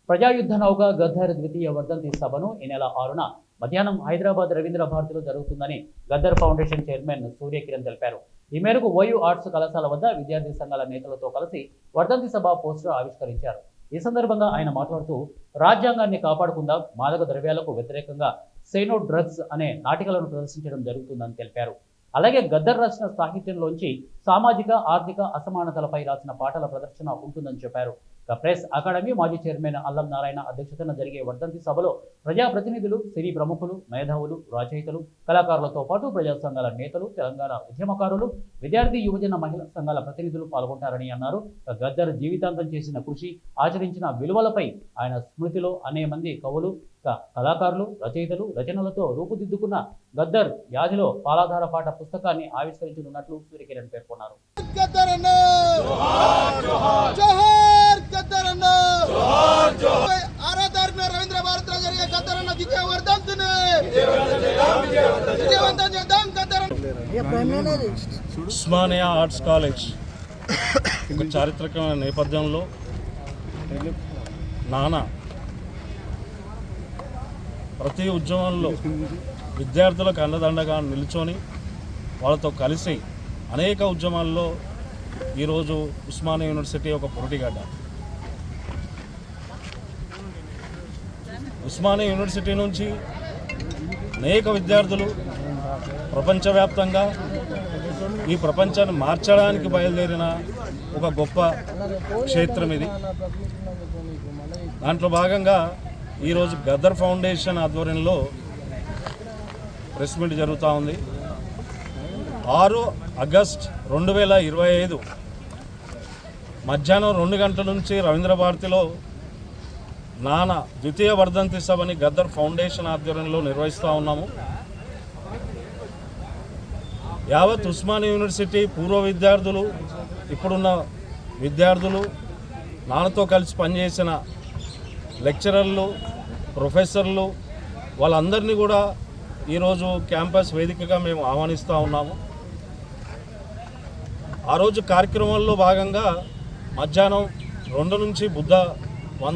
ప్రజాయుద్ధ నౌక గద్దర్ ద్వితీయ వర్ధంతి సభను ఈ నెల 6న మధ్యాహ్నం హైదరాబాద్ రవీంద్ర భారతిలో జరుగుతుందని గద్దర్ ఫౌండేషన్ చైర్మన్ సూర్యకిరణ్ తెలిపారు. ఈ మేరకు ఓయూ ఆర్ట్స్ కళాశాల వద్ద విద్యార్థి సంఘాల నేతలతో కలిసి వర్ధంతి సభ పోస్టర్ ఆవిష్కరించారు. ఈ సందర్భంగా ఆయన మాట్లాడుతూ రాజ్యాంగాన్ని కాపాడుకుందాం, మాదక ద్రవ్యాలకు వ్యతిరేకంగా సేనో డ్రగ్స్ అనే నాటికలను ప్రదర్శించడం జరుగుతుందని తెలిపారు. అలాగే గద్దర్ రాసిన సాహిత్యంలోంచి సామాజిక ఆర్థిక అసమానతలపై రాసిన పాటల ప్రదర్శన ఉంటుందని చెప్పారు. ప్రెస్ అకాడమీ మాజీ చైర్మన్ అల్లం నారాయణ అధ్యక్షతన జరిగే వర్ధంతి సభలో ప్రజాప్రతినిధులు, సినీ ప్రముఖులు, మేధావులు, రచయితలు, కళాకారులతో పాటు ప్రజా సంఘాల నేతలు, తెలంగాణ ఉద్యమకారులు, విద్యార్థి యువజన మహిళా సంఘాల ప్రతినిధులు పాల్గొంటారని అన్నారు. గద్దర్ జీవితాంతం చేసిన కృషి, ఆచరించిన విలువలపై ఆయన స్మృతిలో అనేక మంది కవులు, కళాకారులు, రచయితలు రచనలతో రూపుదిద్దుకున్న గద్దర్ వ్యాధిలో పాలాధార పాట పుస్తకాన్ని ఆవిష్కరించనున్నట్లు సూర్యకిరణ్ పేర్కొన్నారు. రవీంద్ర భారతిలో జరిగే గద్దర్ అన్న ద్వితీయ వర్ధంతిని విజయవంతం చేద్దాం. ఉస్మానియా ఆర్ట్స్ కాలేజ్ ఒక చారిత్రకమైన నేపథ్యంలో నాన్న ప్రతి ఉద్యమంలో విద్యార్థులకు అండదండగా నిల్చొని వాళ్ళతో కలిసి అనేక ఉద్యమాల్లో ఈరోజు ఉస్మానియా యూనివర్సిటీ ఒక పోటీగడ్డ. ఉస్మానియా యూనివర్సిటీ నుంచి అనేక విద్యార్థులు ప్రపంచవ్యాప్తంగా ఈ ప్రపంచాన్ని మార్చడానికి బయలుదేరిన ఒక గొప్ప క్షేత్రం ఇది. దాంట్లో భాగంగా ఈరోజు గద్దర్ ఫౌండేషన్ ఆధ్వర్యంలో ప్రెస్ మీట్ జరుగుతూ ఉంది. 6 ఆగస్టు 2025 మధ్యాహ్నం 2 గంటల నుంచి రవీంద్ర భారతిలో నాన్న ద్వితీయ వర్ధంతి సభని గద్దర్ ఫౌండేషన్ ఆధ్వర్యంలో నిర్వహిస్తూ ఉన్నాము. యావత్ ఉస్మానియా యూనివర్సిటీ పూర్వ విద్యార్థులు, ఇప్పుడున్న విద్యార్థులు, నాన్నతో కలిసి పనిచేసిన లెక్చరర్లు, ప్రొఫెసర్లు వాళ్ళందరినీ కూడా ఈరోజు క్యాంపస్ వేదికగా మేము ఆహ్వానిస్తూ ఉన్నాము. ఆ రోజు కార్యక్రమంలో భాగంగా మధ్యాహ్నం 2 నుంచి బుద్ధ